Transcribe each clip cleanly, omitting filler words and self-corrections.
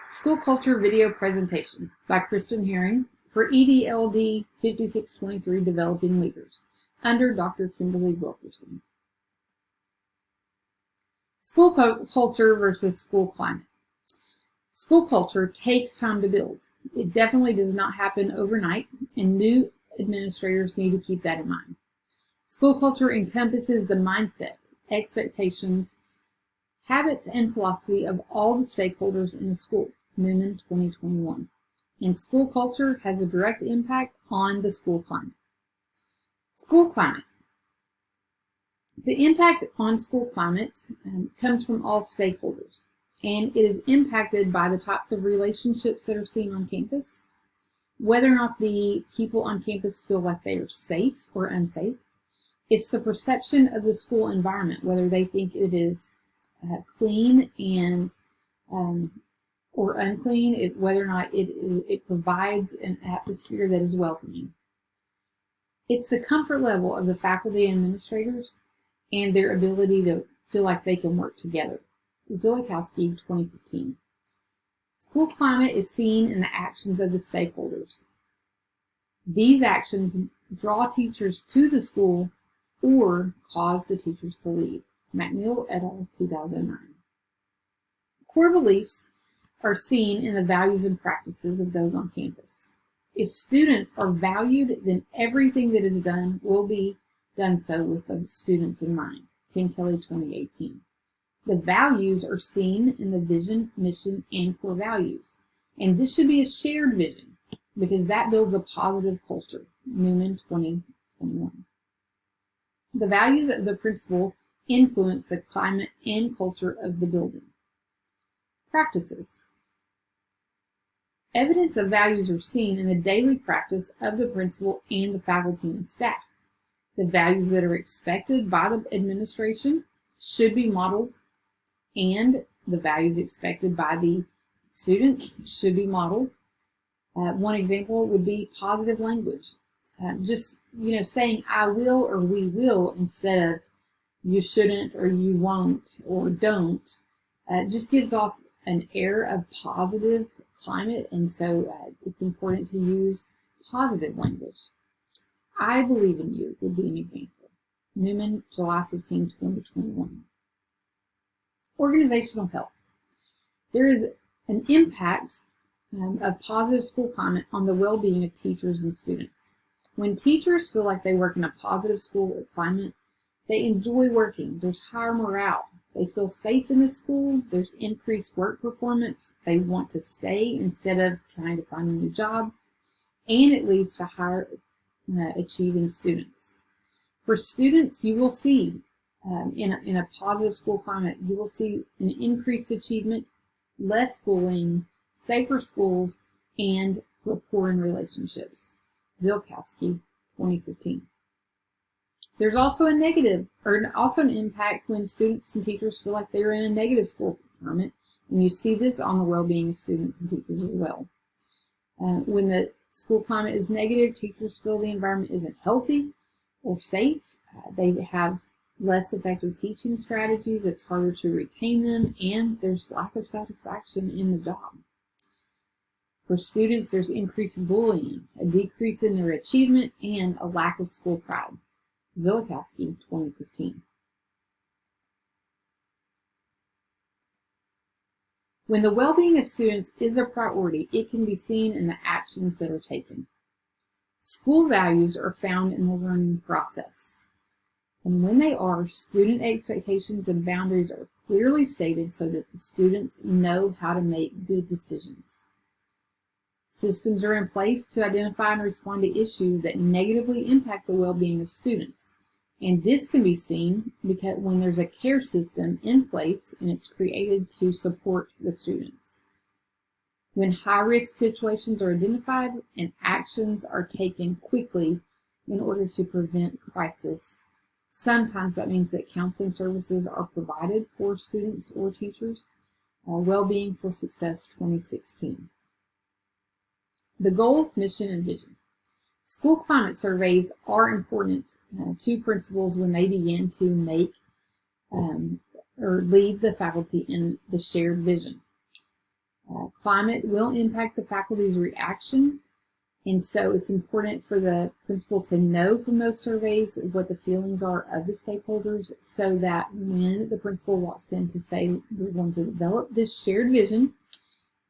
School Culture Video Presentation by Kristen Herring for EDLD 5623 Developing Leaders under Dr. Kimberly Wilkerson. School culture versus school climate. School culture takes time to build. It definitely does not happen overnight, and new administrators need to keep that in mind. School culture encompasses the mindset, expectations, habits, and philosophy of all the stakeholders in the school, Newman 2021. And school culture has a direct impact on the school climate. School climate. The impact on school climate comes from all stakeholders, and it is impacted by the types of relationships that are seen on campus, whether or not the people on campus feel like they are safe or unsafe. It's the perception of the school environment, whether they think it is clean and or unclean, whether or not it provides an atmosphere that is welcoming. It's the comfort level of the faculty and administrators and their ability to feel like they can work together. Zillikowski, 2015. School climate is seen in the actions of the stakeholders. These actions draw teachers to the school or cause the teachers to leave. McNeil et al., 2009. Core beliefs are seen in the values and practices of those on campus. If students are valued, then everything that is done will be done so with the students in mind. Tim Kelly, 2018. The values are seen in the vision, mission, and core values. And this should be a shared vision because that builds a positive culture. Newman, 2021. The values of the principal influence the climate and culture of the building. Practices. Evidence of values are seen in the daily practice of the principal and the faculty and staff. The values that are expected by the administration should be modeled, and the values expected by the students should be modeled. One example would be positive language. Just saying I will or we will instead of you shouldn't or you won't or don't just gives off an air of positive climate, and so it's important to use positive language. I believe in you would be an example. Newman, July 15, 2021. Organizational health. There is an impact of positive school climate on the well-being of teachers and students. When teachers feel like they work in a positive school climate, they enjoy working. There's higher morale. They feel safe in the school. There's increased work performance. They want to stay instead of trying to find a new job. And it leads to higher achieving students. For students, you will see in a positive school climate, you will see an increased achievement, less bullying, safer schools, and rapport in relationships. Zilkowski, 2015. There's also an impact when students and teachers feel like they're in a negative school environment, and you see this on the well-being of students and teachers as well. When the school climate is negative, teachers feel the environment isn't healthy or safe. They have less effective teaching strategies. It's harder to retain them, and there's lack of satisfaction in the job. For students, there's increased bullying, a decrease in their achievement, and a lack of school pride. Zillikowski, 2015. When the well-being of students is a priority, it can be seen in the actions that are taken. School values are found in the learning process. And when they are, student expectations and boundaries are clearly stated so that the students know how to make good decisions. Systems are in place to identify and respond to issues that negatively impact the well-being of students. And this can be seen because when there's a care system in place and it's created to support the students. When high-risk situations are identified and actions are taken quickly in order to prevent crisis. Sometimes that means that counseling services are provided for students or teachers. Well-being for Success, 2016. The goals, mission, and vision. School climate surveys are important to principals when they begin to make or lead the faculty in the shared vision. climate will impact the faculty's reaction, and so it's important for the principal to know from those surveys what the feelings are of the stakeholders, so that when the principal walks in to say we're going to develop this shared vision,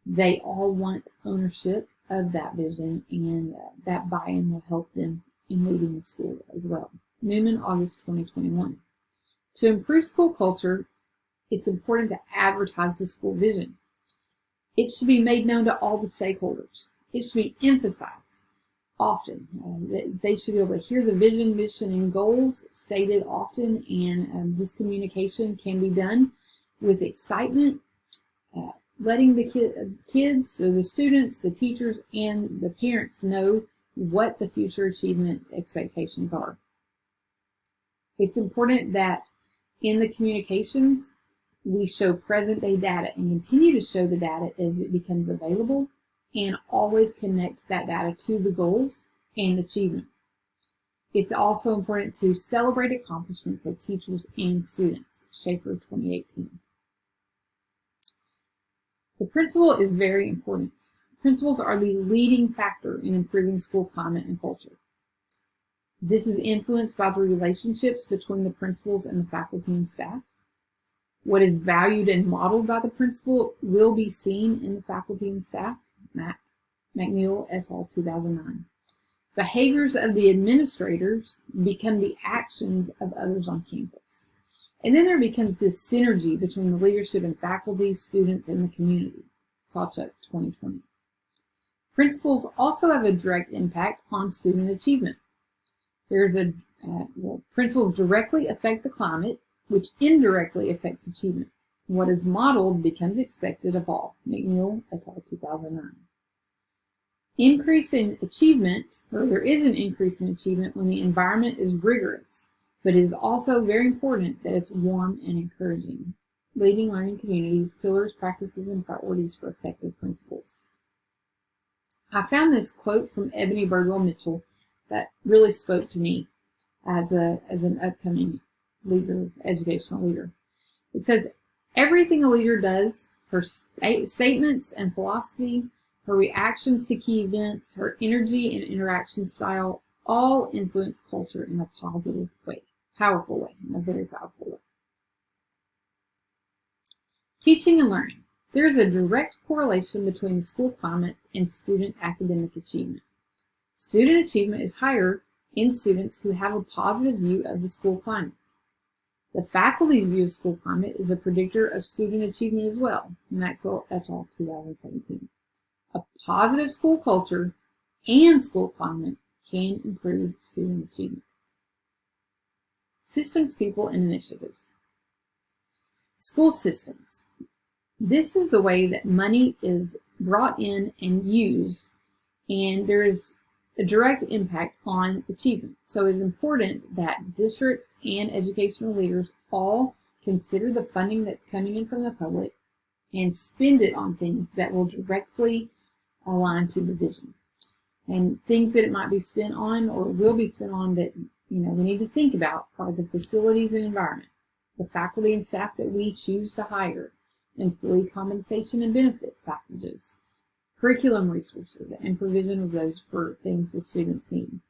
they all want ownership of that vision, and that buy-in will help them in leading the school as well. Newman, August 2021. To improve school culture, it's important to advertise the school vision. It should be made known to all the stakeholders. It should be emphasized often. They should be able to hear the vision, mission, and goals stated often, and this communication can be done with excitement, letting the kids, so the students, the teachers, and the parents know what the future achievement expectations are. It's important that in the communications, we show present-day data and continue to show the data as it becomes available, and always connect that data to the goals and achievement. It's also important to celebrate accomplishments of teachers and students. Schaefer, 2018. The principal is very important. Principals are the leading factor in improving school climate and culture. This is influenced by the relationships between the principals and the faculty and staff. What is valued and modeled by the principal will be seen in the faculty and staff. McNeil et al. 2009. Behaviors of the administrators become the actions of others on campus. And then there becomes this synergy between the leadership and faculty, students, and the community. Sawchuk, 2020. Principals also have a direct impact on student achievement. Principals directly affect the climate, which indirectly affects achievement. What is modeled becomes expected of all. McNeil et al. 2009. Increase in achievement, or there is an increase in achievement when the environment is rigorous, but it is also very important that it's warm and encouraging. Leading learning communities, pillars, practices, and priorities for effective principals. I found this quote from Ebony Birdwell Mitchell that really spoke to me as an upcoming leader, educational leader. It says, everything a leader does, her statements and philosophy, her reactions to key events, her energy and interaction style, all influence culture in a positive way, powerful way, in a very powerful way. Teaching and learning. There is a direct correlation between the school climate and student academic achievement. Student achievement is higher in students who have a positive view of the school climate. The faculty's view of school climate is a predictor of student achievement as well. Maxwell et al. 2017. A positive school culture and school climate can improve student achievement. Systems, people, and initiatives. School systems. This is the way that money is brought in and used, and there is a direct impact on achievement. So it is important that districts and educational leaders all consider the funding that's coming in from the public and spend it on things that will directly align to the vision. And things that it might be spent on or will be spent on that we need to think about are the facilities and environment, the faculty and staff that we choose to hire, employee compensation and benefits packages, curriculum resources, and provision of those for things the students need.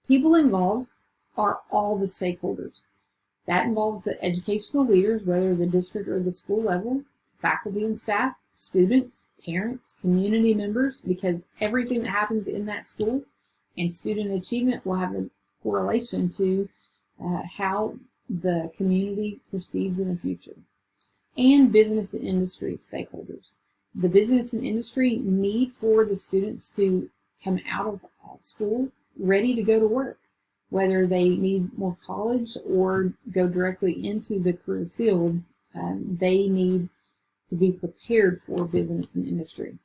People involved are all the stakeholders. That involves the educational leaders, whether the district or the school level, faculty and staff, students, parents, community members, because everything that happens in that school and student achievement will have a correlation to how the community proceeds in the future. And business and industry stakeholders. The business and industry need for the students to come out of school ready to go to work, whether they need more college or go directly into the career field. They need to be prepared for business and industry.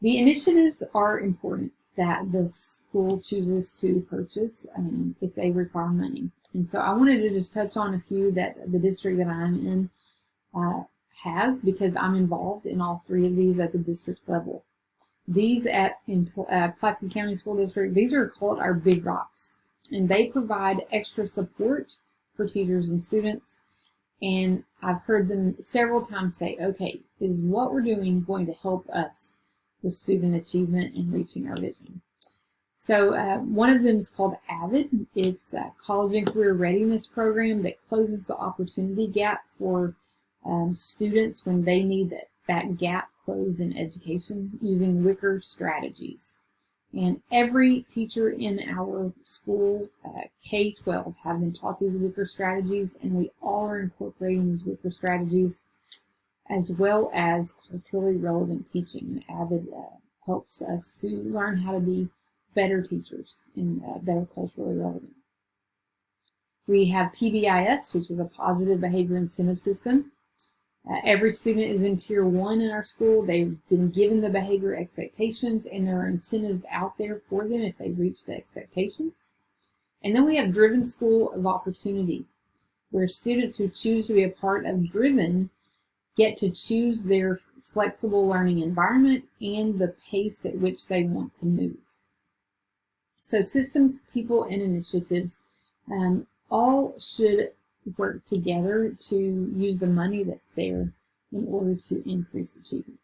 The initiatives are important that the school chooses to purchase if they require money. And so I wanted to just touch on a few that the district that I'm in has, because I'm involved in all three of these at the district level. These in Pulaski County School District, these are called our Big Rocks, and they provide extra support for teachers and students. And I've heard them several times say, okay, is what we're doing going to help us with student achievement and reaching our vision? So one of them is called AVID. It's a college and career readiness program that closes the opportunity gap for students when they need that gap closed in education using Wicker strategies. And every teacher in our school, K-12, have been taught these Wicker strategies, and we all are incorporating these Wicker strategies as well as culturally relevant teaching. AVID helps us to learn how to be better teachers and better culturally relevant. We have PBIS, which is a positive behavior incentive system. Every student is in Tier 1 in our school. They've been given the behavior expectations, and there are incentives out there for them if they reach the expectations. And then we have Driven School of Opportunity, where students who choose to be a part of Driven get to choose their flexible learning environment and the pace at which they want to move. So systems, people, and initiatives all should work together to use the money that's there in order to increase achievement.